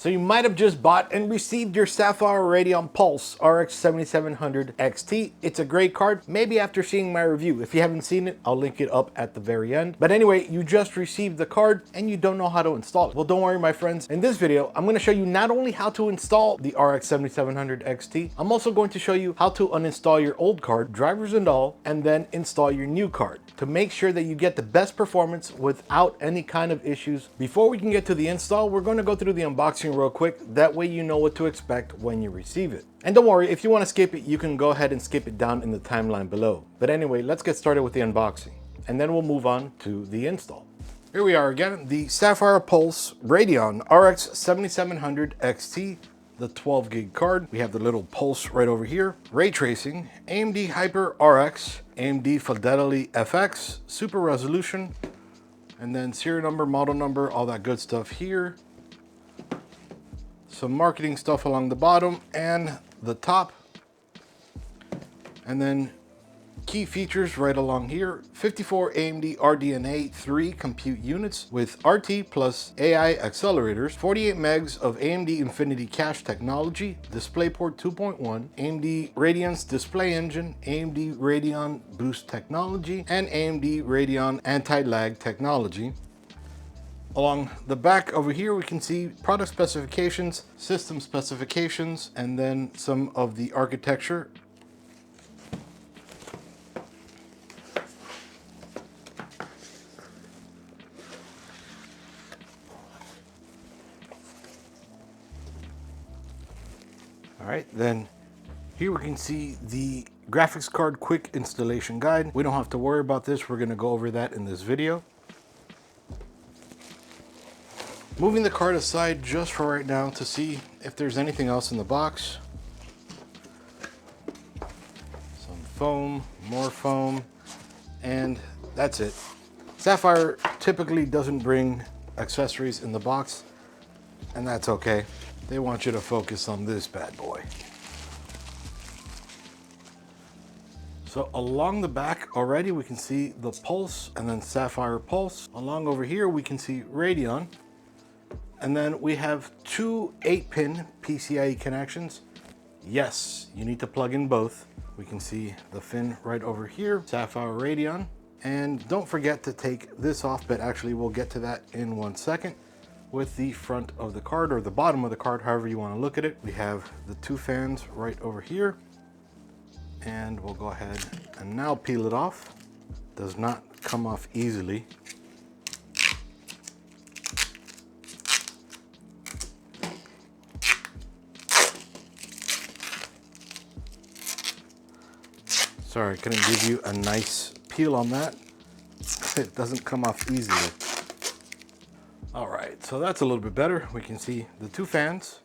So you might have just bought and received your Sapphire Radeon Pulse RX 7700 XT. It's a great card, maybe after seeing my review. If you haven't seen it, I'll link it up at the very end. But anyway, you just received the card and you don't know how to install it. Well, don't worry, my friends. In this video, I'm going to show you not only how to install the RX 7700 XT, I'm also going to show you how to uninstall your old card, drivers and all, and then install your new card to make sure that you get the best performance without any kind of issues. Before we can get to the install, we're going to go through the unboxing real quick. That way you know what to expect when you receive it. And don't worry, if you want to skip it, you can go ahead and skip it down in the timeline below. But anyway, let's get started with the unboxing, and then we'll move on to the install. Here we are again, the Sapphire Pulse Radeon RX 7700 XT, the 12 gig card. We have the little pulse right over here. Ray tracing, AMD Hyper RX, AMD Fidelity FX, super resolution, and then serial number, model number, all that good stuff here. Some marketing stuff along the bottom and the top. And then key features right along here, 54 AMD RDNA 3 compute units with RT plus AI accelerators, 48 megs of AMD Infinity Cache technology, DisplayPort 2.1, AMD Radeon's display engine, AMD Radeon Boost technology, and AMD Radeon anti-lag technology. Along the back over here, we can see product specifications, system specifications, and then some of the architecture. All right, then here we can see the graphics card quick installation guide. We don't have to worry about this. We're gonna go over that in this video. Moving the card aside just for right now to see if there's anything else in the box. Some foam, more foam, and that's it. Sapphire typically doesn't bring accessories in the box, and that's okay. They want you to focus on this bad boy. So along the back already we can see the Pulse and then Sapphire Pulse. Along over here we can see Radeon. And then we have two 8-pin PCIe connections. Yes, you need to plug in both. We can see the fin right over here, Sapphire Radeon. And don't forget to take this off, but actually we'll get to that in 1 second. With the front of the card or the bottom of the card, however you want to look at it. We have the two fans right over here, and we'll go ahead and now peel it off. Does not come off easily. Sorry, I couldn't give you a nice peel on that. It doesn't come off easily. All right, so that's a little bit better. We can see the two fans.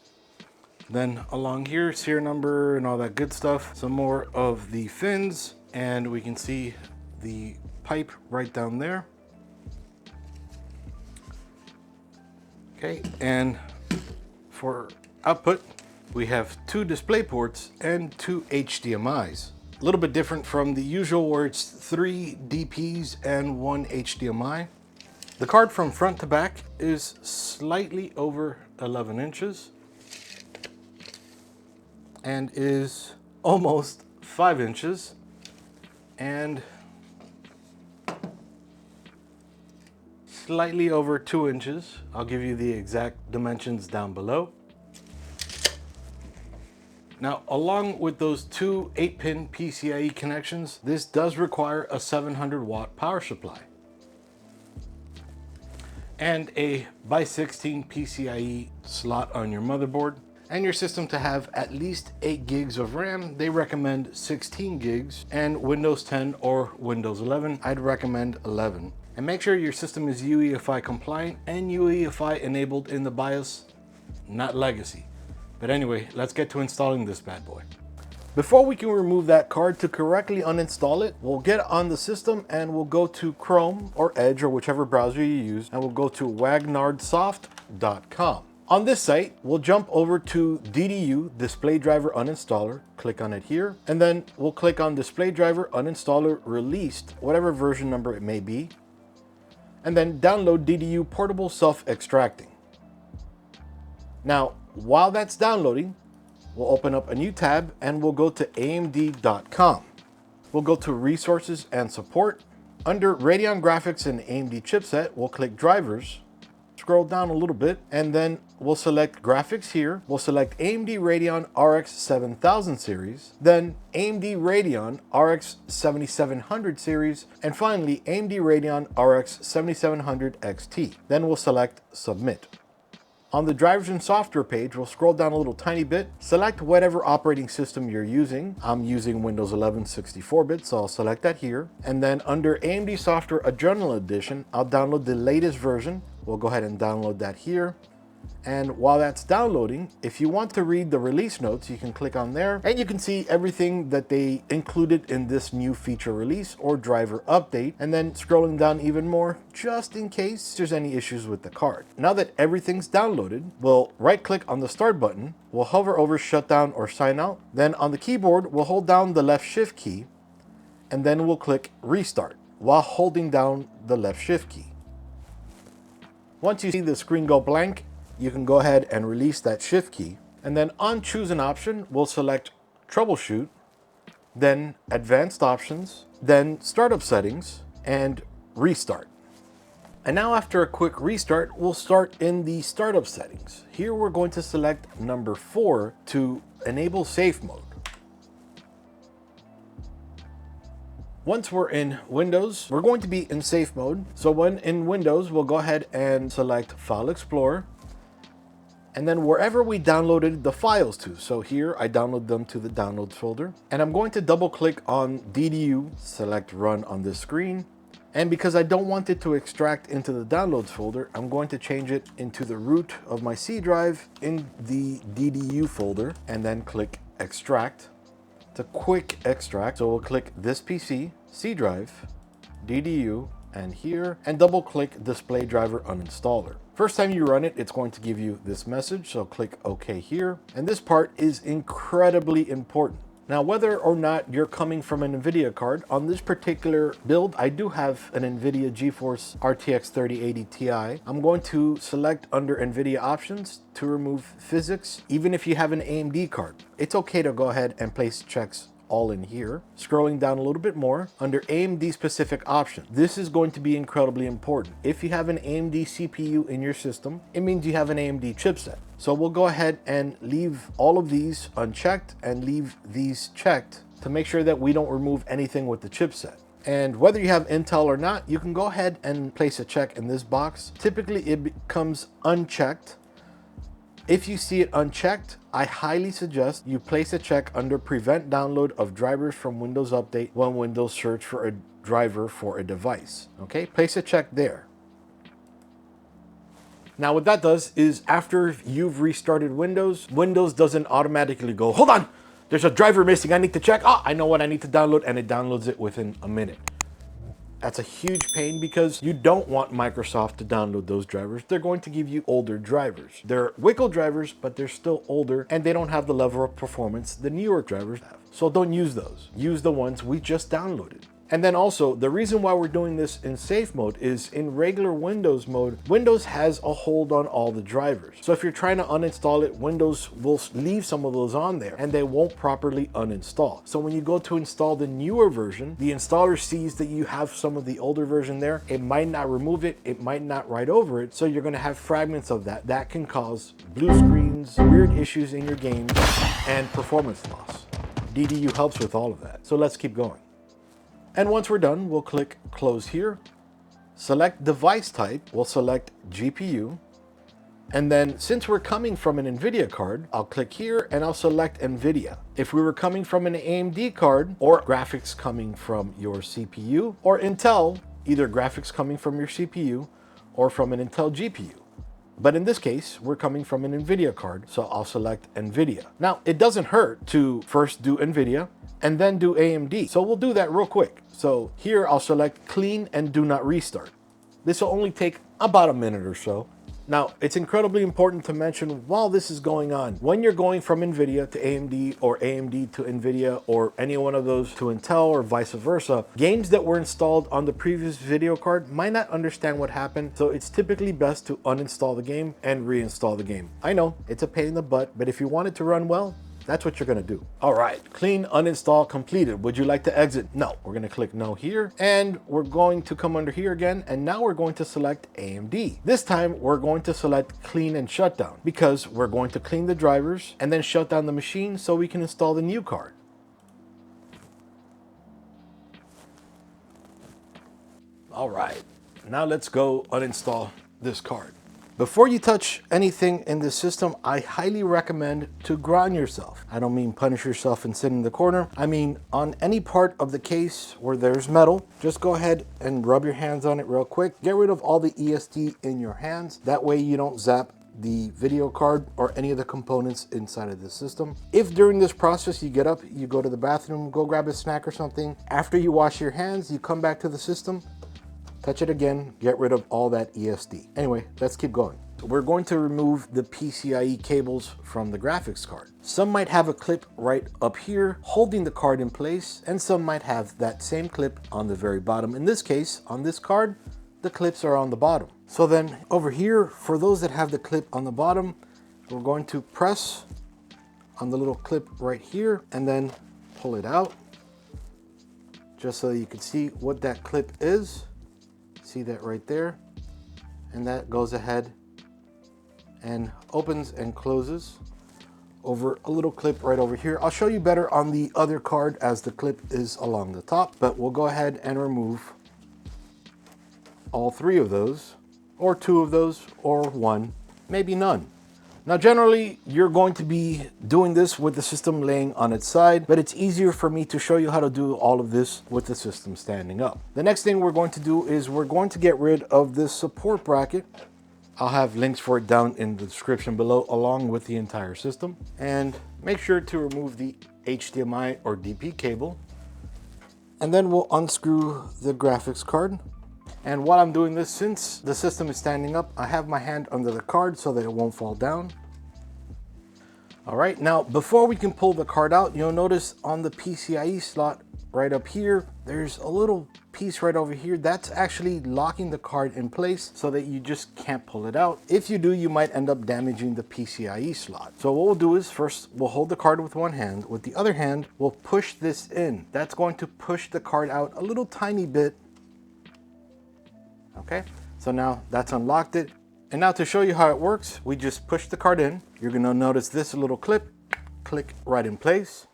Then along here, serial number and all that good stuff. Some more of the fins, and we can see the pipe right down there. Okay, and for output, we have two display ports and two HDMIs. A little bit different from the usual where it's 3 DPs and 1 HDMI. The card from front to back is slightly over 11 inches and is almost 5 inches and slightly over 2 inches. I'll give you the exact dimensions down below. Now, along with those two 8-pin PCIe connections, this does require a 700-watt power supply and a by 16 PCIe slot on your motherboard, and your system to have at least 8 gigs of RAM. They recommend 16 gigs, and Windows 10 or Windows 11, I'd recommend 11. And make sure your system is UEFI compliant and UEFI enabled in the BIOS, not legacy. But anyway, let's get to installing this bad boy. Before we can remove that card, to correctly uninstall it, we'll get on the system and we'll go to Chrome or Edge or whichever browser you use, and we'll go to wagnardsoft.com. On this site, we'll jump over to DDU, Display Driver Uninstaller, click on it here, and then we'll click on Display Driver Uninstaller Released, whatever version number it may be, and then download DDU Portable Self-Extracting. Now, while that's downloading, we'll open up a new tab and we'll go to AMD.com. We'll go to Resources and Support. Under Radeon Graphics and AMD Chipset, we'll click Drivers, scroll down a little bit, and then we'll select Graphics here. We'll select AMD Radeon RX 7000 series, then AMD Radeon RX 7700 series, and finally AMD Radeon RX 7700 XT. Then we'll select Submit. On the drivers and software page, we'll scroll down a little tiny bit, select whatever operating system you're using. I'm using Windows 11 64-bit, so I'll select that here. And then under AMD Software Adrenaline Edition, I'll download the latest version. We'll go ahead and download that here. And while that's downloading, if you want to read the release notes, you can click on there and you can see everything that they included in this new feature release or driver update. And then scrolling down even more, just in case there's any issues with the card. Now that everything's downloaded, we'll right click on the start button. We'll hover over shutdown or sign out. Then on the keyboard, we'll hold down the left shift key and then we'll click restart while holding down the left shift key. Once you see the screen go blank, you can go ahead and release that shift key. And then on choose an option, we'll select troubleshoot, then advanced options, then startup settings and restart. And now after a quick restart, we'll start in the startup settings. Here we're going to select number 4 to enable safe mode. Once we're in Windows, we're going to be in safe mode. So when in Windows, we'll go ahead and select File Explorer, and then wherever we downloaded the files to. So here I download them to the downloads folder, and I'm going to double click on DDU, select run on this screen. And because I don't want it to extract into the downloads folder, I'm going to change it into the root of my C drive in the DDU folder and then click extract. It's a quick extract. So we'll click this PC, C drive, DDU, and here, and double click display driver uninstaller. First time you run it, it's going to give you this message, so click OK here. And this part is incredibly important. Now, whether or not you're coming from an NVIDIA card, on this particular build, I do have an NVIDIA GeForce RTX 3080 Ti. I'm going to select under NVIDIA options to remove physics. Even if you have an AMD card, it's okay to go ahead and place checks all in here. Scrolling down a little bit more, under AMD specific option, this is going to be incredibly important. If you have an AMD CPU in your system, it means you have an AMD chipset. So we'll go ahead and leave all of these unchecked and leave these checked to make sure that we don't remove anything with the chipset. And whether you have Intel or not, you can go ahead and place a check in this box. Typically it becomes unchecked. If you see it unchecked, I highly suggest you place a check under prevent download of drivers from Windows Update when Windows search for a driver for a device. Okay, place a check there. Now what that does is after you've restarted Windows, Windows doesn't automatically go, hold on, there's a driver missing, I need to check. Oh, I know what I need to download, and it downloads it within a minute. That's a huge pain because you don't want Microsoft to download those drivers. They're going to give you older drivers. They're WCL drivers, but they're still older and they don't have the level of performance the newer drivers have. So don't use those. Use the ones we just downloaded. And then also, the reason why we're doing this in safe mode is in regular Windows mode, Windows has a hold on all the drivers. So if you're trying to uninstall it, Windows will leave some of those on there and they won't properly uninstall. So when you go to install the newer version, the installer sees that you have some of the older version there. It might not remove it, it might not write over it. So you're gonna have fragments of that. That can cause blue screens, weird issues in your games, and performance loss. DDU helps with all of that. So let's keep going. And once we're done, we'll click close here, select device type, we'll select GPU. And then since we're coming from an NVIDIA card, I'll click here and I'll select NVIDIA. If we were coming from an AMD card or graphics coming from your CPU, or Intel, either graphics coming from your CPU or from an Intel GPU. But in this case, we're coming from an NVIDIA card, so I'll select NVIDIA. Now, it doesn't hurt to first do NVIDIA and then do AMD. So we'll do that real quick. So here I'll select clean and do not restart. This will only take about a minute or so. Now, it's incredibly important to mention while this is going on, when you're going from NVIDIA to AMD or AMD to NVIDIA or any one of those to Intel or vice versa, games that were installed on the previous video card might not understand what happened, so it's typically best to uninstall the game and reinstall the game. I know, it's a pain in the butt, but if you want it to run well, that's what you're gonna do. All right, clean uninstall completed. Would you like to exit? No. We're gonna click no here, and we're going to come under here again, and now we're going to select AMD. This time, we're going to select clean and shutdown because we're going to clean the drivers and then shut down the machine so we can install the new card. All right, now let's go uninstall this card. Before you touch anything in this system, I highly recommend to ground yourself. I don't mean punish yourself and sit in the corner. I mean on any part of the case where there's metal, just go ahead and rub your hands on it real quick. Get rid of all the ESD in your hands. That way you don't zap the video card or any of the components inside of the system. If during this process you get up, you go to the bathroom, go grab a snack or something. After you wash your hands, you come back to the system, touch it again, get rid of all that ESD. Anyway, let's keep going. We're going to remove the PCIe cables from the graphics card. Some might have a clip right up here holding the card in place, and some might have that same clip on the very bottom. In this case, on this card, the clips are on the bottom. So then over here, for those that have the clip on the bottom, we're going to press on the little clip right here and then pull it out just so you can see what that clip is. See that right there? And that goes ahead and opens and closes over a little clip right over here. I'll show you better on the other card as the clip is along the top, but we'll go ahead and remove all three of those, or two of those, or one, maybe none. Now, generally, you're going to be doing this with the system laying on its side, but it's easier for me to show you how to do all of this with the system standing up. The next thing we're going to do is we're going to get rid of this support bracket. I'll have links for it down in the description below, along with the entire system. And make sure to remove the HDMI or DP cable. And then we'll unscrew the graphics card. And while I'm doing this, since the system is standing up, I have my hand under the card so that it won't fall down. All right, now before we can pull the card out, you'll notice on the PCIe slot right up here, there's a little piece right over here that's actually locking the card in place so that you just can't pull it out. If you do, you might end up damaging the PCIe slot. So what we'll do is first we'll hold the card with one hand. With the other hand, we'll push this in. That's going to push the card out a little tiny bit. Okay, so now that's unlocked it. And now to show you how it works, we just push the card in. You're gonna notice this little clip, click right in place.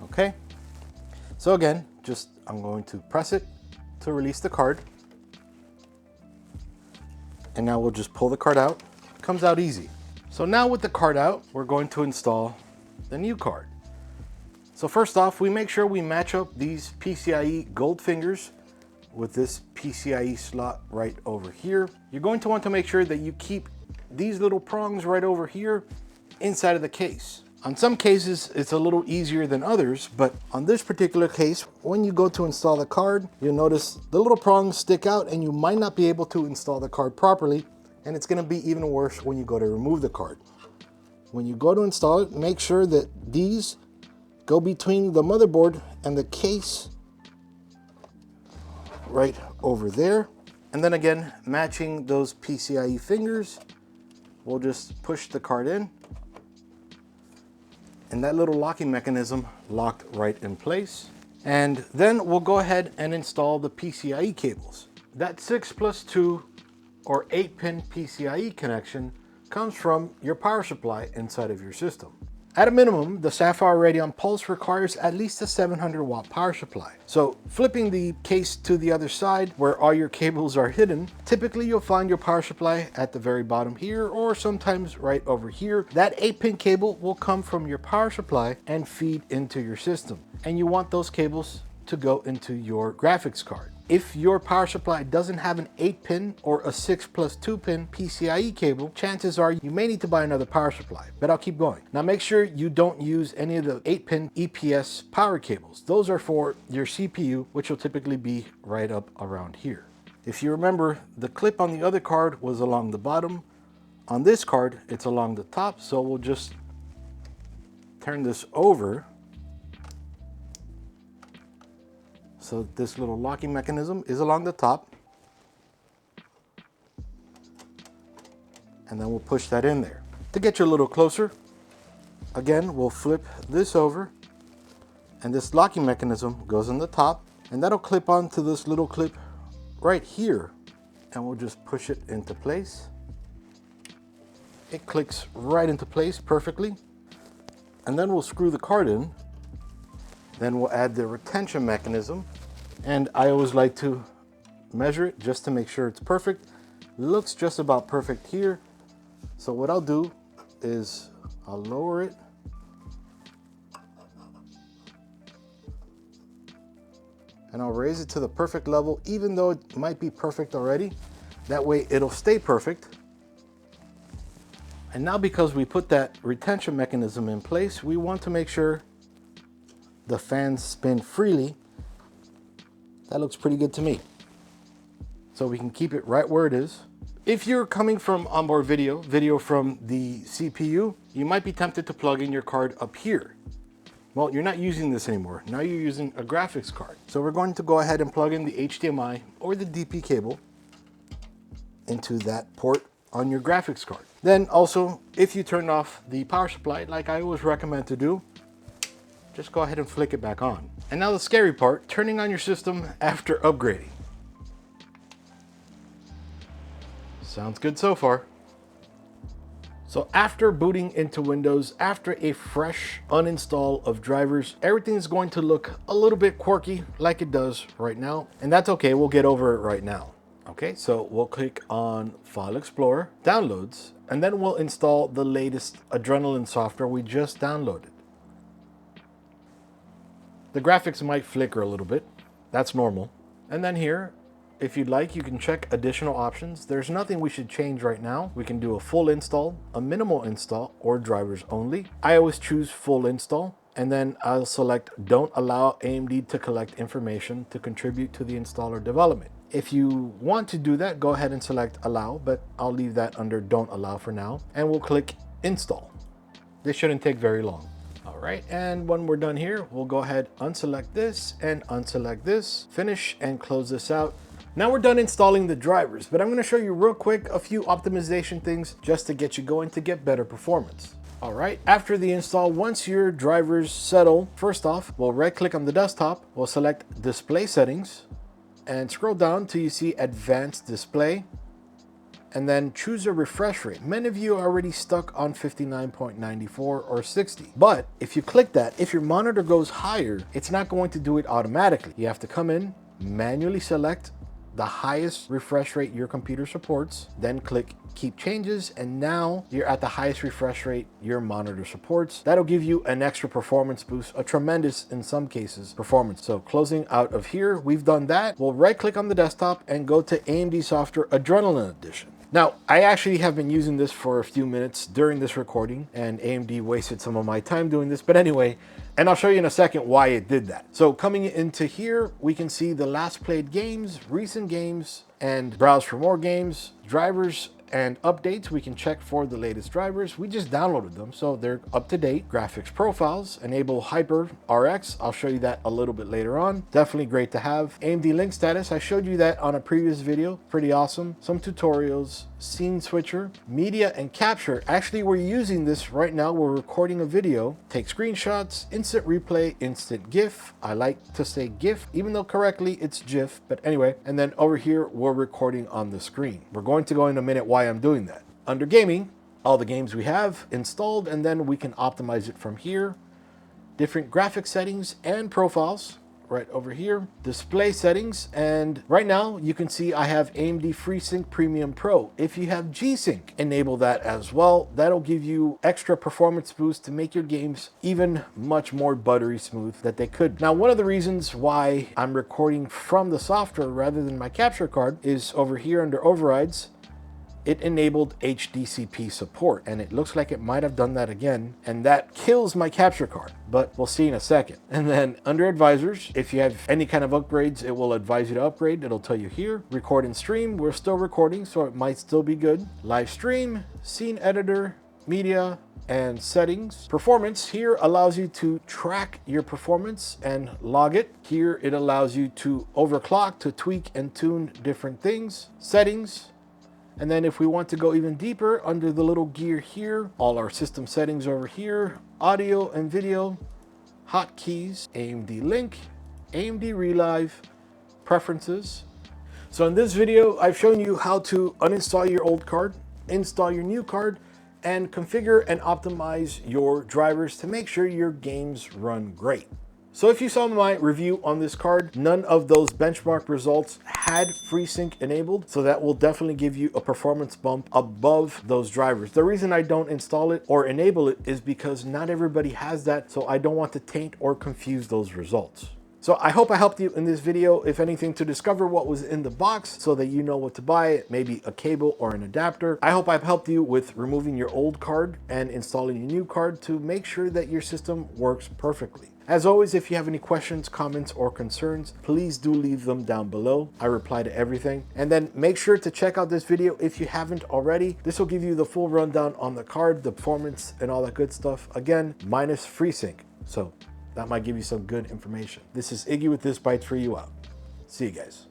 Okay, so again, I'm going to press it to release the card. And now we'll just pull the card out. It comes out easy. So now with the card out, we're going to install the new card. So first off, we make sure we match up these PCIe gold fingers with this PCIe slot right over here. You're going to want to make sure that you keep these little prongs right over here inside of the case. On some cases, it's a little easier than others, but on this particular case, when you go to install the card, you'll notice the little prongs stick out and you might not be able to install the card properly, and it's gonna be even worse when you go to remove the card. When you go to install it, make sure that these go between the motherboard and the case right over there. And then again, matching those PCIe fingers, we'll just push the card in. And that little locking mechanism locked right in place. And then we'll go ahead and install the PCIe cables. That 6+2 or 8-pin PCIe connection comes from your power supply inside of your system. At a minimum, the Sapphire Radeon Pulse requires at least a 700 watt power supply. So flipping the case to the other side where all your cables are hidden, typically you'll find your power supply at the very bottom here or sometimes right over here. That 8-pin cable will come from your power supply and feed into your system. And you want those cables to go into your graphics card. If your power supply doesn't have an 8-pin or a 6+2-pin PCIe cable, chances are you may need to buy another power supply, but I'll keep going. Now make sure you don't use any of the 8-pin EPS power cables. Those are for your CPU, which will typically be right up around here. If you remember, the clip on the other card was along the bottom. On this card, it's along the top, so we'll just turn this over so this little locking mechanism is along the top. And then we'll push that in there. To get you a little closer, again, we'll flip this over, and this locking mechanism goes on the top, and that'll clip onto this little clip right here, and we'll just push it into place. It clicks right into place perfectly. And then we'll screw the card in. Then we'll add the retention mechanism. And I always like to measure it just to make sure it's perfect. Looks just about perfect here. So what I'll do is I'll lower it. And I'll raise it to the perfect level, even though it might be perfect already. That way it'll stay perfect. And now because we put that retention mechanism in place, we want to make sure the fans spin freely. That looks pretty good to me. So we can keep it right where it is. If you're coming from onboard video from the CPU, you might be tempted to plug in your card up here. Well, you're not using this anymore. Now you're using a graphics card. So we're going to go ahead and plug in the HDMI or the DP cable into that port on your graphics card. Then also, if you turn off the power supply, like I always recommend to do, just go ahead and flick it back on. And now the scary part, turning on your system after upgrading. Sounds good so far. So after booting into Windows, after a fresh uninstall of drivers, everything's going to look a little bit quirky like it does right now. And that's okay, we'll get over it right now. Okay, so we'll click on File Explorer, Downloads, and then we'll install the latest Adrenaline software we just downloaded. The graphics might flicker a little bit. That's normal. And then here, if you'd like, you can check additional options. There's nothing we should change right now. We can do a full install, a minimal install, or drivers only. I always choose full install, and then I'll select Don't allow AMD to collect information to contribute to the installer development. If you want to do that, go ahead and select Allow, but I'll leave that under Don't Allow for now, and we'll click Install. This shouldn't take very long. All right, and when we're done here, we'll go ahead, unselect this and unselect this, finish and close this out. Now we're done installing the drivers, but I'm going to show you real quick a few optimization things just to get you going to get better performance. All right, after the install, once your drivers settle, first off, we'll right click on the desktop, we'll select Display Settings, and scroll down till you see Advanced Display, and then choose a refresh rate. Many of you are already stuck on 59.94 or 60. But if you click that, if your monitor goes higher, it's not going to do it automatically. You have to come in, manually select the highest refresh rate your computer supports, then click Keep Changes, and now you're at the highest refresh rate your monitor supports. That'll give you an extra performance boost, a tremendous, in some cases, performance. So closing out of here, we've done that. We'll right click on the desktop and go to AMD Software Adrenaline Edition. Now, I actually have been using this for a few minutes during this recording, and AMD wasted some of my time doing this, but anyway, and I'll show you in a second why it did that. So coming into here, we can see the last played games, recent games, and browse for more games, drivers, and updates. We can check for the latest drivers. We just downloaded them, so they're up to date. Graphics profiles, enable Hyper RX. I'll show you that a little bit later on. Definitely great to have. AMD link status, I showed you that on a previous video. Pretty awesome. Some tutorials, scene switcher, media and capture. Actually, we're using this right now. We're recording a video. Take screenshots, instant replay, instant GIF. I like to say GIF, even though correctly it's GIF, but anyway. And then over here, we're recording on the screen. We're going to go in a minute why I'm doing that. Under gaming, all the games we have installed, and then we can optimize it from here. Different graphic settings and profiles right over here. Display settings, and right now you can see I have AMD FreeSync Premium Pro. If you have G-Sync, enable that as well. That'll give you extra performance boost to make your games even much more buttery smooth that they could. Now, one of the reasons why I'm recording from the software rather than my capture card is over here under overrides. it enabled HDCP support, and it looks like it might have done that again, and that kills my capture card, but we'll see in a second. And then under advisors, if you have any kind of upgrades, it will advise you to upgrade. It'll tell you here. Record and stream, we're still recording, so it might still be good. Live stream, scene editor, media, and settings. Performance here allows you to track your performance and log it. Here it allows you to overclock, to tweak and tune different things. Settings. And then if we want to go even deeper, under the little gear here, all our system settings over here, audio and video, hotkeys, AMD Link, AMD Relive, preferences. So in this video, I've shown you how to uninstall your old card, install your new card, and configure and optimize your drivers to make sure your games run great. So if you saw my review on this card, none of those benchmark results had FreeSync enabled, so that will definitely give you a performance bump above those drivers. The reason I don't install it or enable it is because not everybody has that, so I don't want to taint or confuse those results. So I hope I helped you in this video, if anything, to discover what was in the box so that you know what to buy, maybe a cable or an adapter. I hope I've helped you with removing your old card and installing a new card to make sure that your system works perfectly. As always, if you have any questions, comments, or concerns, please do leave them down below. I reply to everything. And then make sure to check out this video if you haven't already. This will give you the full rundown on the card, the performance, and all that good stuff. Again, minus FreeSync. So that might give you some good information. This is Iggy with ThisBytesForYou out. See you guys.